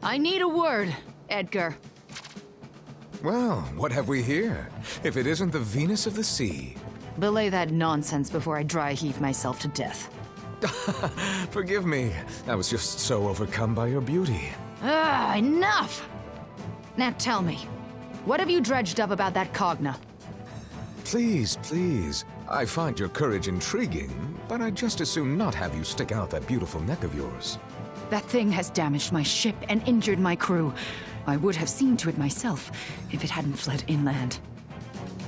I need a word, Edgar. Well, what have we here? If it isn't the Venus of the Sea. Belay that nonsense before I dry heave myself to death. Forgive me. I was just so overcome by your beauty. Enough! Now tell me, what have you dredged up about that Cogna? Please, please. I find your courage intriguing, but I'd just as soon not have you stick out that beautiful neck of yours. That thing has damaged my ship and injured my crew. I would have seen to it myself if it hadn't fled inland.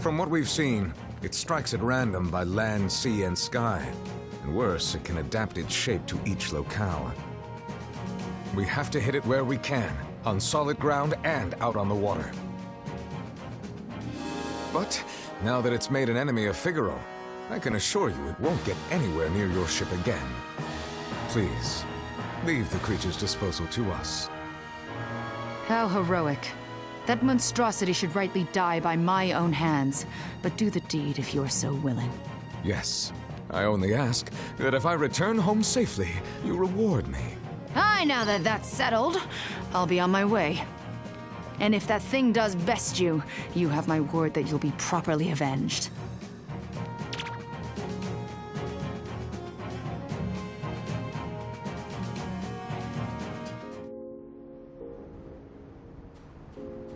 From what we've seen, it strikes at random by land, sea, and sky. And worse, it can adapt its shape to each locale. We have to hit it where we can, on solid ground and out on the water. But now that it's made an enemy of Figaro, I can assure you it won't get anywhere near your ship again. Please, leave the creature's disposal to us. How heroic. That monstrosity should rightly die by my own hands, but do the deed if you're so willing. Yes, I only ask that if I return home safely, you reward me. Aye, now that that's settled, I'll be on my way. And if that thing does best you, you have my word that you'll be properly avenged.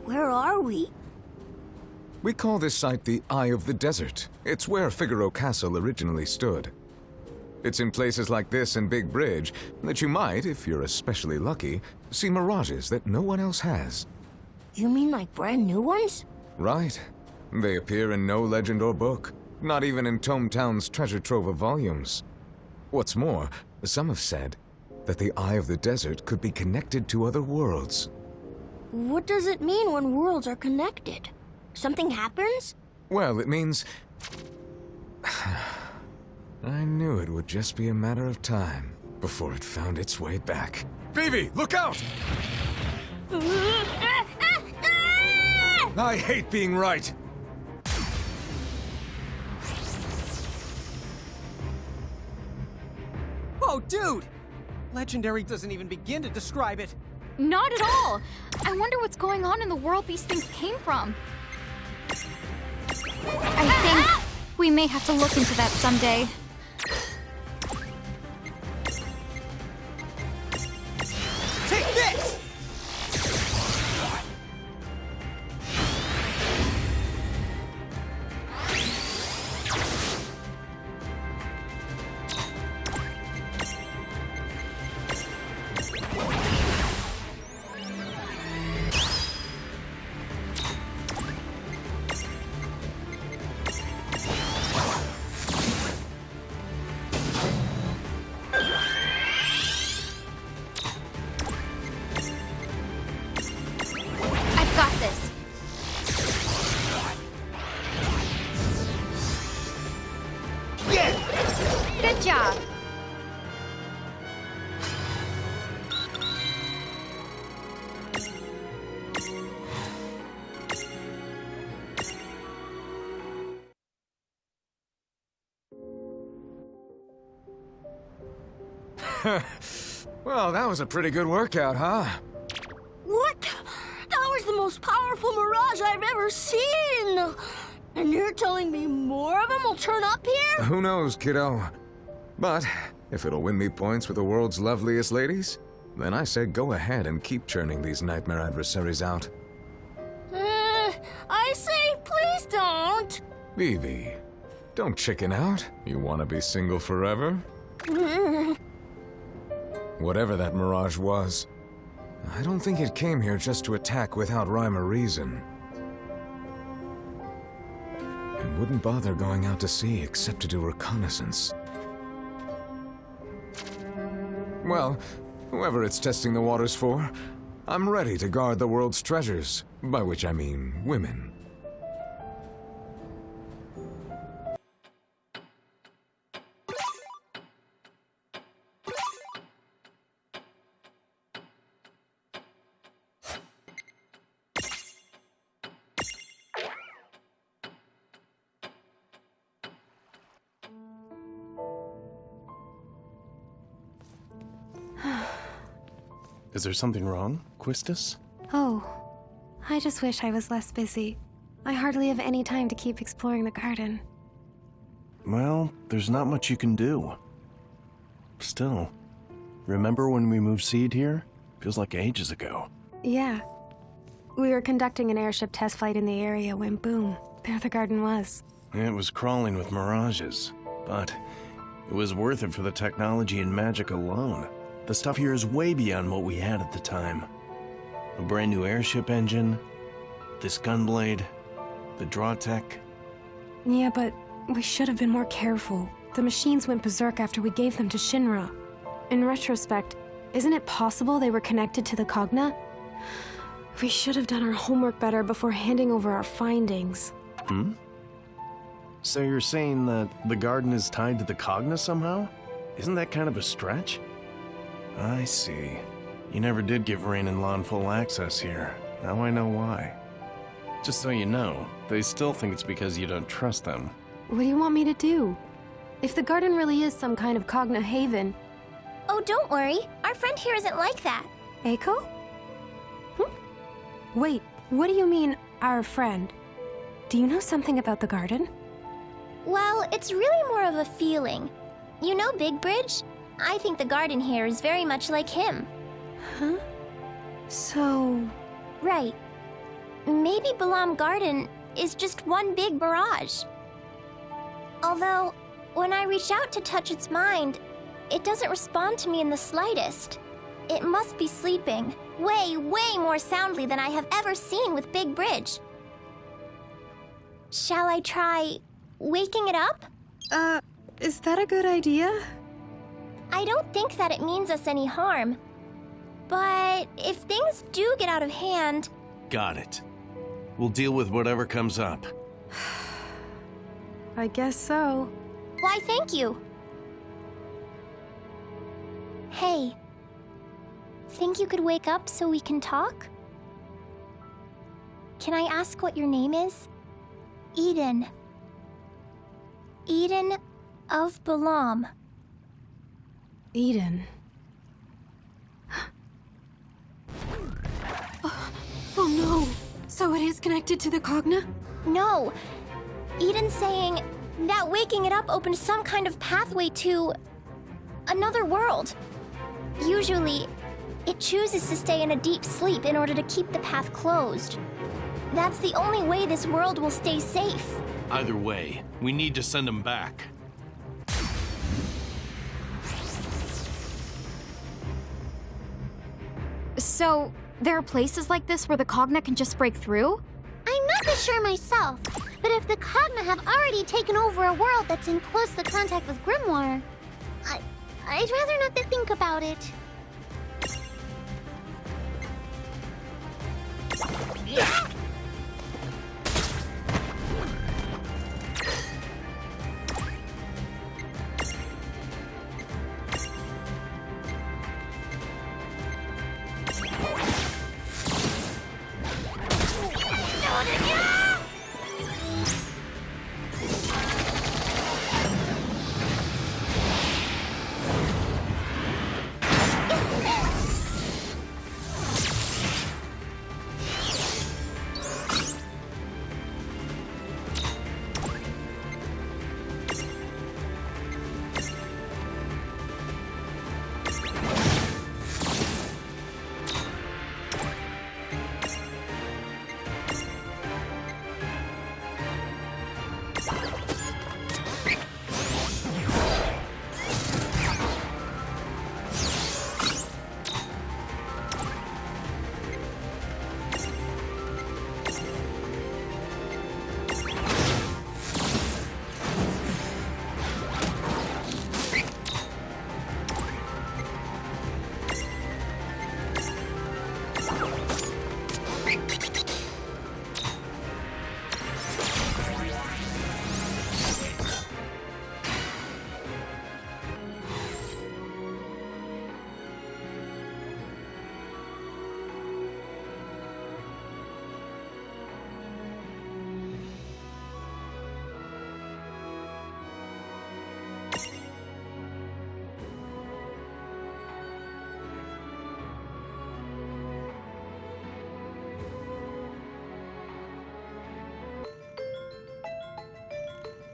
Where are we? We call this site the Eye of the Desert. It's where Figaro Castle originally stood. It's in places like this and Big Bridge that you might, if you're especially lucky, see mirages that no one else has. You mean like brand new ones? Right. They appear in no legend or book, not even in Tome Town's treasure trove of volumes. What's more, some have said that the Eye of the Desert could be connected to other worlds. What does it mean when worlds are connected? Something happens? Well, it means... I knew it would just be a matter of time before it found its way back. Phoebe, look out! I hate being right! Oh, dude! Legendary doesn't even begin to describe it. Not at all! I wonder what's going on in the world these things came from. I think we may have to look into that someday. Take this! Good job. Well, that was a pretty good workout, huh? What? That was the most powerful mirage I've ever seen! And you're telling me more of them will turn up here? Who knows, kiddo? But if it'll win me points with the world's loveliest ladies, then I say go ahead and keep churning these nightmare adversaries out. I say please don't! Evie, don't chicken out. You want to be single forever? Whatever that mirage was, I don't think it came here just to attack without rhyme or reason. It wouldn't bother going out to sea except to do reconnaissance. Well, whoever it's testing the waters for, I'm ready to guard the world's treasures, by which I mean women. Is there something wrong? Quistis? Oh, I just wish I was less busy. I hardly have any time to keep exploring the garden. Well, there's not much you can do. Still, remember when we moved Seed here? Feels like ages ago. Yeah. We were conducting an airship test flight in the area when boom, there the garden was. It was crawling with mirages, but it was worth it for the technology and magic alone. The stuff here is way beyond what we had at the time. A brand new airship engine, this gunblade, the draw tech. Yeah, but we should have been more careful. The machines went berserk after we gave them to Shinra. In retrospect, isn't it possible they were connected to the Cogna? We should have done our homework better before handing over our findings. Hmm? So you're saying that the garden is tied to the Cogna somehow? Isn't that kind of a stretch? I see. You never did give Rain and Lon full access here. Now I know why. Just so you know, they still think it's because you don't trust them. What do you want me to do? If the garden really is some kind of Cogna haven... Oh, don't worry. Our friend here isn't like that. Eiko? Wait, what do you mean, our friend? Do you know something about the garden? Well, it's really more of a feeling. You know Big Bridge? I think the garden here is very much like him. Huh? So... Right. Maybe Balam Garden is just one big mirage. Although, when I reach out to touch its mind, it doesn't respond to me in the slightest. It must be sleeping, way, way more soundly than I have ever seen with Big Bridge. Shall I try waking it up? Is that a good idea? I don't think that it means us any harm. But if things do get out of hand... Got it. We'll deal with whatever comes up. I guess so. Why, thank you. Hey. Think you could wake up so we can talk? Can I ask what your name is? Eden. Eden of Balam. Eden. Oh no! So it is connected to the Cogna? No. Eden's saying that waking it up opened some kind of pathway to... another world. Usually, it chooses to stay in a deep sleep in order to keep the path closed. That's the only way this world will stay safe. Either way, we need to send him back. So, there are places like this where the Cogna can just break through? I'm not so sure myself, but if the Cogna have already taken over a world that's in close contact with Grimoire, I'd rather not to think about it.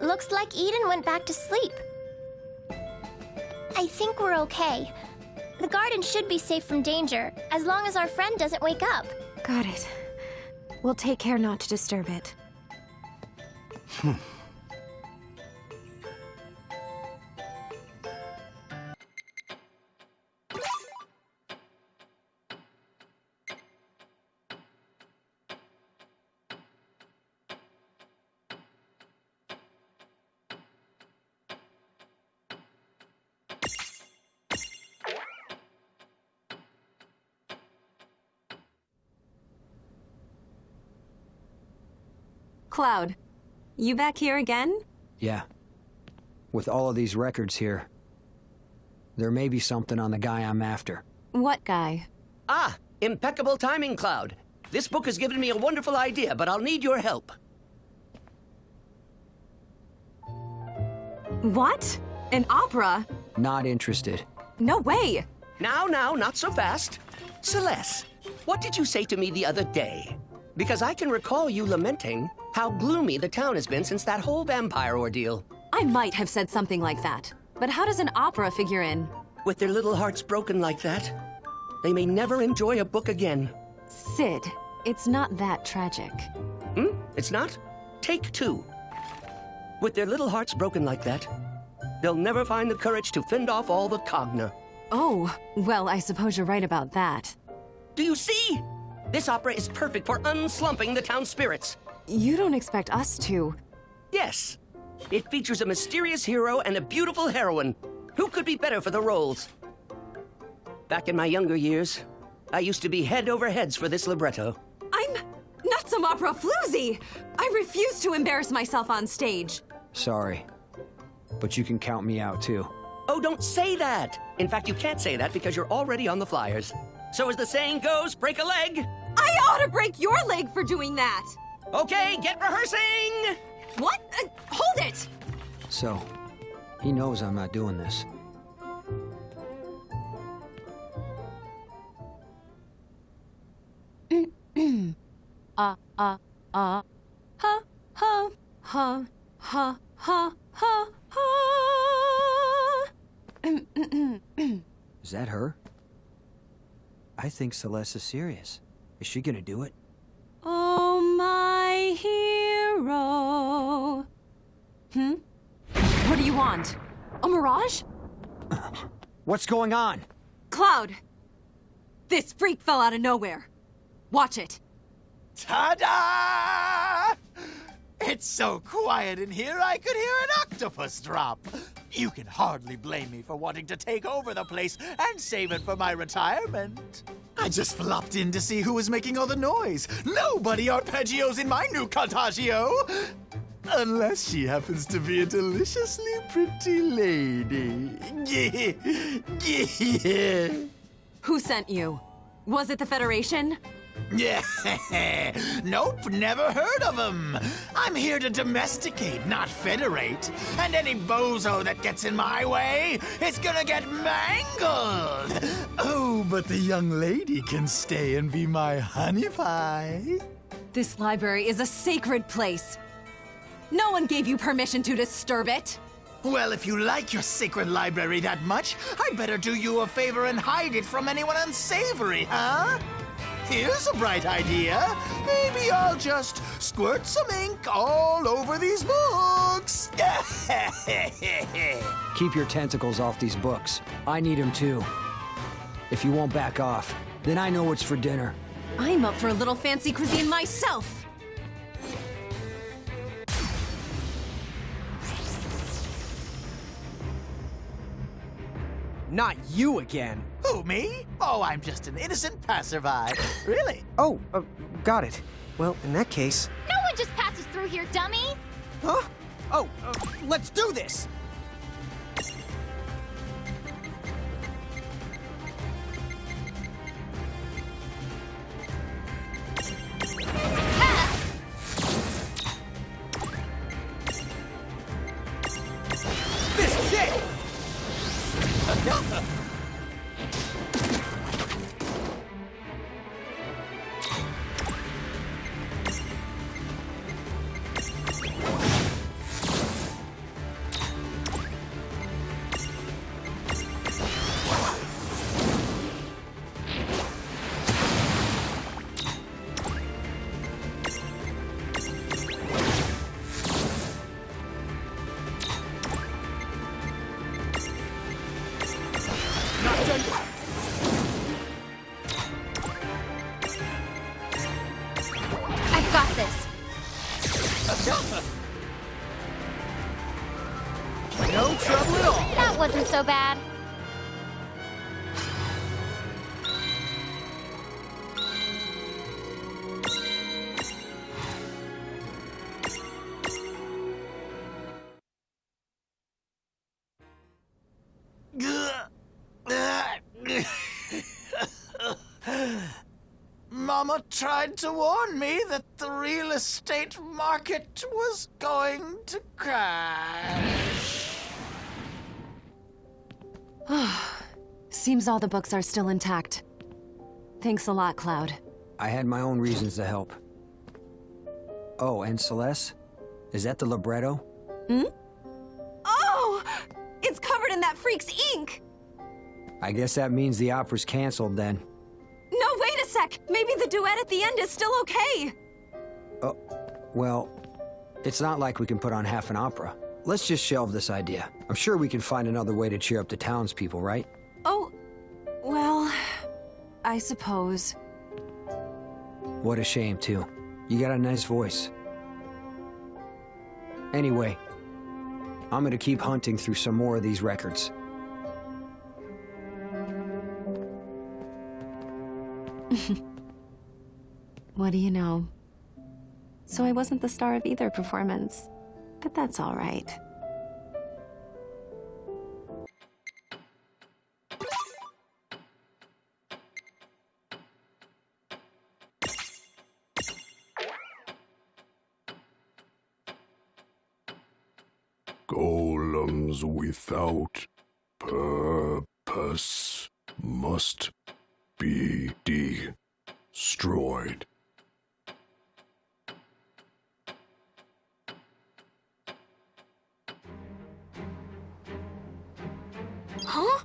Looks like Eden went back to sleep. I think we're okay. The garden should be safe from danger, as long as our friend doesn't wake up. Got it. We'll take care not to disturb it. Cloud, you back here again? Yeah. With all of these records here, there may be something on the guy I'm after. What guy? Ah, impeccable timing, Cloud. This book has given me a wonderful idea, but I'll need your help. What? An opera? Not interested. No way! Now, not so fast. Celeste, what did you say to me the other day? Because I can recall you lamenting how gloomy the town has been since that whole vampire ordeal. I might have said something like that. But how does an opera figure in? With their little hearts broken like that, they may never enjoy a book again. Sid, it's not that tragic. It's not? Take two. With their little hearts broken like that, they'll never find the courage to fend off all the Cogna. Oh, well, I suppose you're right about that. Do you see? This opera is perfect for unslumping the town's spirits. You don't expect us to. Yes. It features a mysterious hero and a beautiful heroine. Who could be better for the roles? Back in my younger years, I used to be head over heads for this libretto. I'm not some opera floozy! I refuse to embarrass myself on stage. Sorry. But you can count me out, too. Oh, don't say that! In fact, you can't say that because you're already on the flyers. So as the saying goes, break a leg! I ought to break your leg for doing that! Okay, get rehearsing! What? Hold it! So, he knows I'm not doing this. Ha, ha, ha, ha, ha, ha. Is that her? I think Celeste is serious. Is she gonna do it? Oh, my hero. What do you want? A mirage? What's going on? Cloud! This freak fell out of nowhere. Watch it. Ta-da! It's so quiet in here I could hear an octopus drop. You can hardly blame me for wanting to take over the place and save it for my retirement. I just flopped in to see who was making all the noise. Nobody arpeggios in my new contagio. Unless she happens to be a deliciously pretty lady. Who sent you? Was it the Federation? Yeah, nope, never heard of him. I'm here to domesticate, not federate. And any bozo that gets in my way is gonna get mangled. Oh, but the young lady can stay and be my honey pie. This library is a sacred place. No one gave you permission to disturb it. Well, if you like your sacred library that much, I'd better do you a favor and hide it from anyone unsavory, huh? Here's a bright idea. Maybe I'll just squirt some ink all over these books. Keep your tentacles off these books. I need them too. If you won't back off, then I know what's for dinner. I'm up for a little fancy cuisine myself. Not you again. Who, me? Oh, I'm just an innocent passerby. Really? Oh, got it. Well, in that case... No one just passes through here, dummy! Huh? Oh, let's do this! This is it! No trouble at all. That wasn't so bad. Mama tried to warn me that the real estate market was going to crash. Seems all the books are still intact. Thanks a lot, Cloud. I had my own reasons to help. Oh, and Celeste? Is that the libretto? Oh! It's covered in that freak's ink! I guess that means the opera's canceled then. No, wait a sec! Maybe the duet at the end is still okay! Oh, well, it's not like we can put on half an opera. Let's just shelve this idea. I'm sure we can find another way to cheer up the townspeople, right? Oh, well, I suppose. What a shame, too. You got a nice voice. Anyway, I'm gonna keep hunting through some more of these records. What do you know? So I wasn't the star of either performance, but that's all right. Golems without purpose must be destroyed. Huh?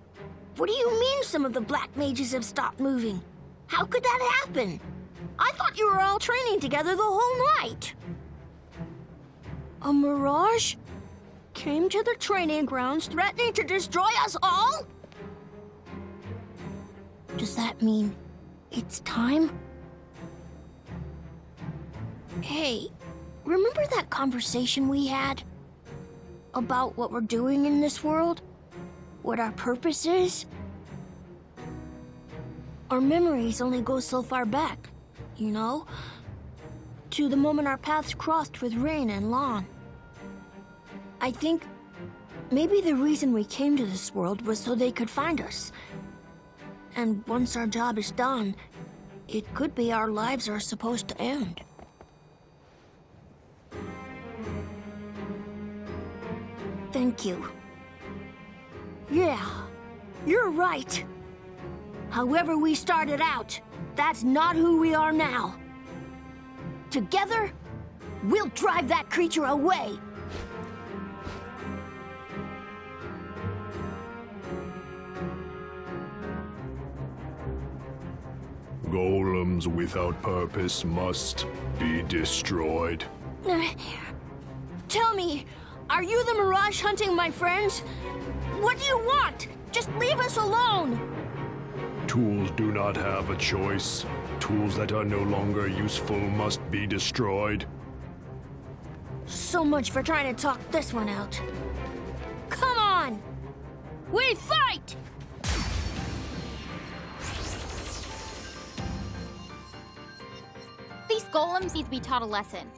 What do you mean some of the black mages have stopped moving? How could that happen? I thought you were all training together the whole night. A mirage came to the training grounds threatening to destroy us all? Does that mean it's time? Hey, remember that conversation we had? About what we're doing in this world? What our purpose is? Our memories only go so far back, you know? To the moment our paths crossed with Rain and Lon. I think maybe the reason we came to this world was so they could find us. And once our job is done, it could be our lives are supposed to end. Thank you. Yeah, you're right. However we started out, that's not who we are now. Together, we'll drive that creature away. Golems without purpose must be destroyed. Tell me, are you the mirage hunting my friends? What do you want? Just leave us alone! Tools do not have a choice. Tools that are no longer useful must be destroyed. So much for trying to talk this one out. Come on! We fight! These golems need to be taught a lesson.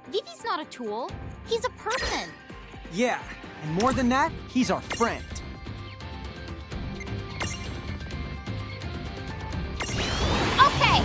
Vivi's not a tool. He's a person. Yeah, and more than that, he's our friend. Okay!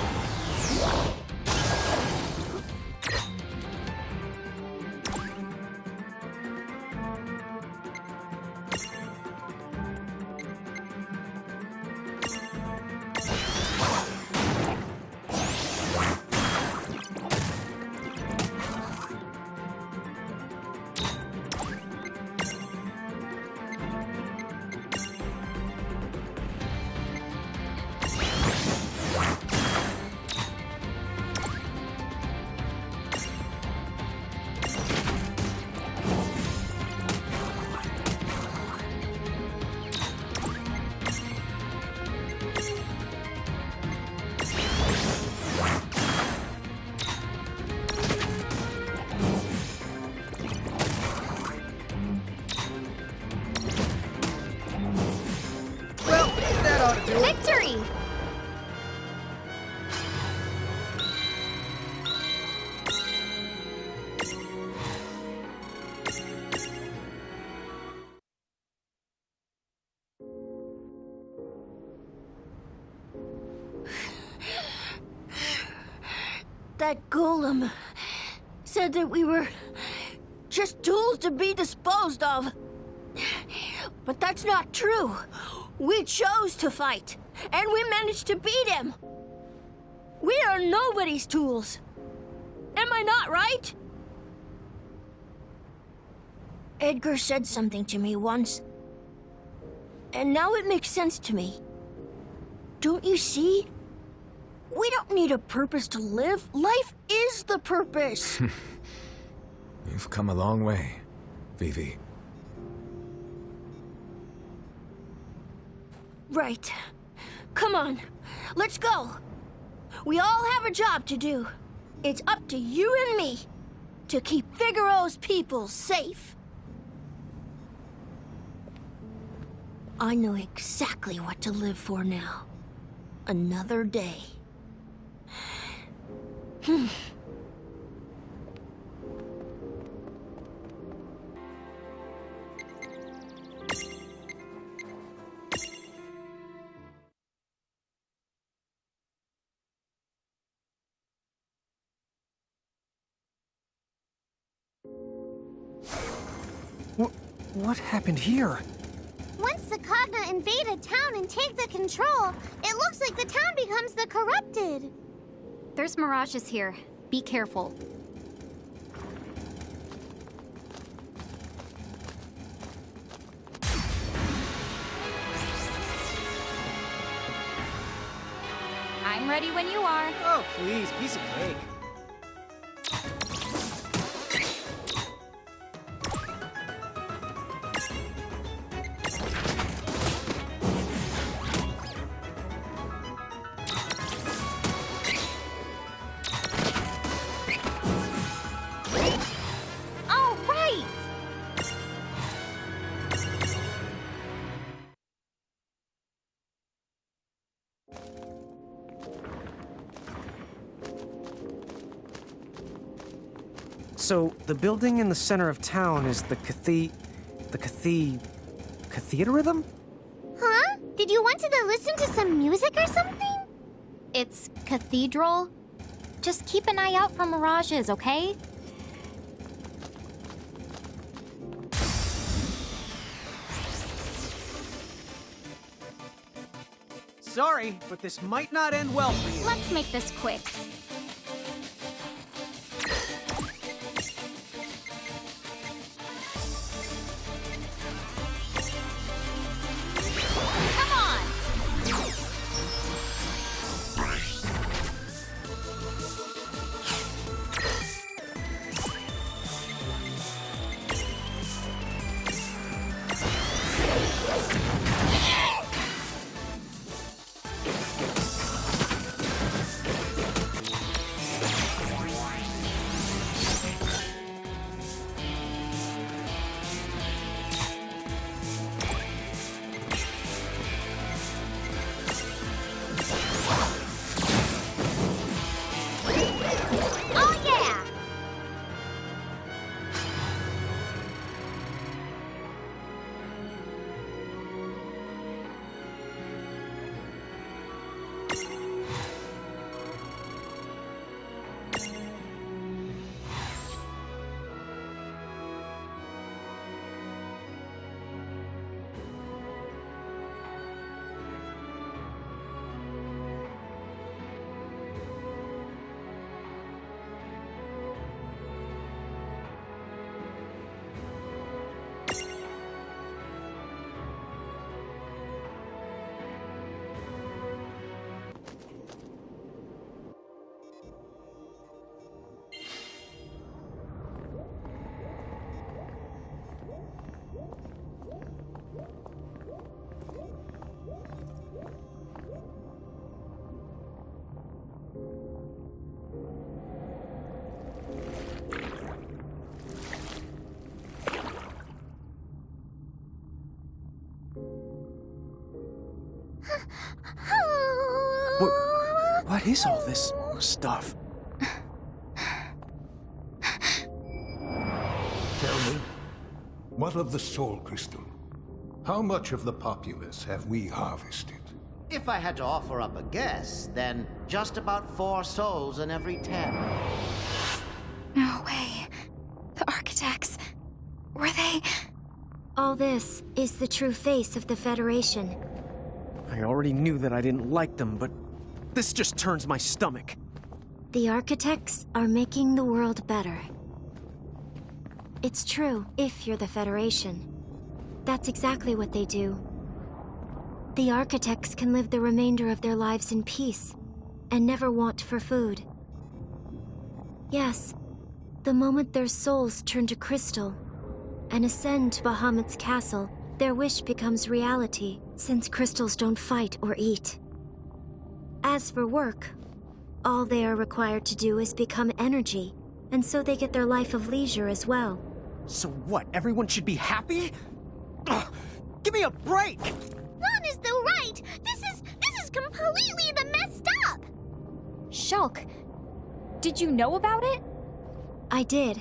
That golem said that we were just tools to be disposed of. But that's not true. We chose to fight, and we managed to beat him. We are nobody's tools. Am I not right? Edgar said something to me once, and now it makes sense to me. Don't you see? We don't need a purpose to live. Life is the purpose. You've come a long way, Vivi. Right. Come on, let's go. We all have a job to do. It's up to you and me to keep Figaro's people safe. I know exactly what to live for now. Another day. What happened here? Once the Cogna invade a town and take the control, it looks like the town becomes the corrupted. There's mirages here. Be careful. I'm ready when you are. Oh, please, piece of cake. All right! So, the building in the center of town is the cathedral? Huh? Did you want to listen to some music or something? It's cathedral. Just keep an eye out for mirages, okay? Sorry, but this might not end well for you. Let's make this quick. Come on! Oh yeah! What is all this stuff? Tell me, What of the soul crystal? How much of the populace have we harvested? If I had to offer up a guess, then just about 4 souls in every 10. No way. The architects. Were they? All this is the true face of the Federation. I already knew that I didn't like them, but this just turns my stomach. The architects are making the world better. It's true, if you're the Federation. That's exactly what they do. The architects can live the remainder of their lives in peace, and never want for food. Yes, the moment their souls turn to crystal, and ascend to Bahamut's castle, their wish becomes reality, since crystals don't fight or eat. As for work, all they are required to do is become energy, and so they get their life of leisure as well. So what, everyone should be happy? Ugh, give me a break! Lon is the right! This is completely the messed up! Shulk, did you know about it? I did.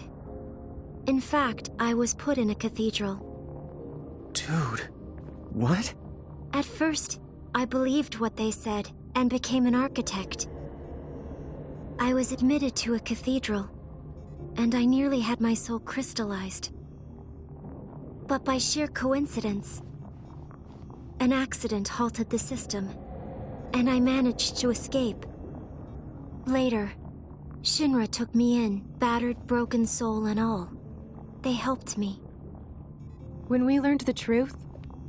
In fact, I was put in a cathedral. Dude, what? At first, I believed what they said, and became an architect. I was admitted to a cathedral, and I nearly had my soul crystallized. But by sheer coincidence, an accident halted the system, and I managed to escape. Later, Shinra took me in, battered, broken soul and all. They helped me. When we learned the truth,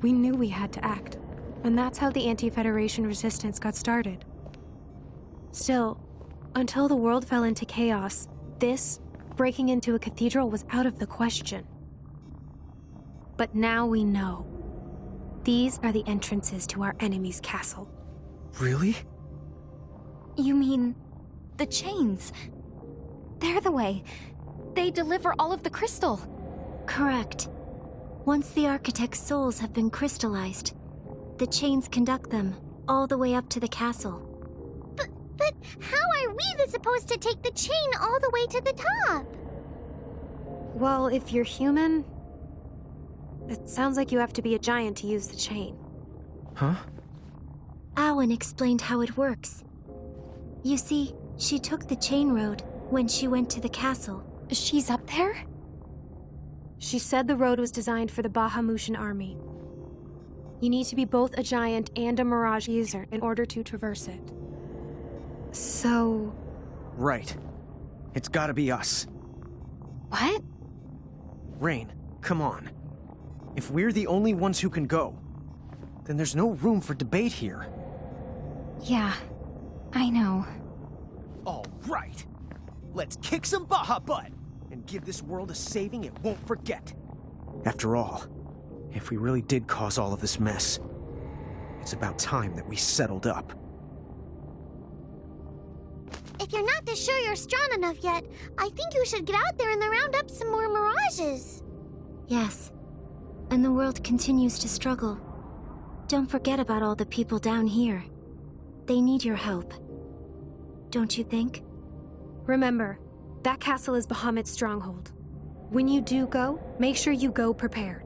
we knew we had to act. And that's how the anti-Federation resistance got started. Still, until the world fell into chaos, this, breaking into a cathedral, was out of the question. But now we know. These are the entrances to our enemy's castle. Really? You mean the chains? They're the way. They deliver all of the crystal. Correct. Once the architect's souls have been crystallized, the chains conduct them all the way up to the castle. But how are we supposed to take the chain all the way to the top? Well, if you're human, it sounds like you have to be a giant to use the chain. Huh? Awen explained how it works. You see, she took the chain road when she went to the castle. She's up there? She said the road was designed for the Bahamutian army. You need to be both a giant and a mirage user in order to traverse it. So... Right. It's gotta be us. What? Rain, come on. If we're the only ones who can go, then there's no room for debate here. Yeah, I know. All right. Let's kick some Baja butt and give this world a saving it won't forget. After all, if we really did cause all of this mess, it's about time that we settled up. If you're not sure you're strong enough yet, I think you should get out there and round up some more mirages. Yes, and the world continues to struggle. Don't forget about all the people down here. They need your help. Don't you think? Remember, that castle is Bahamut's stronghold. When you do go, make sure you go prepared.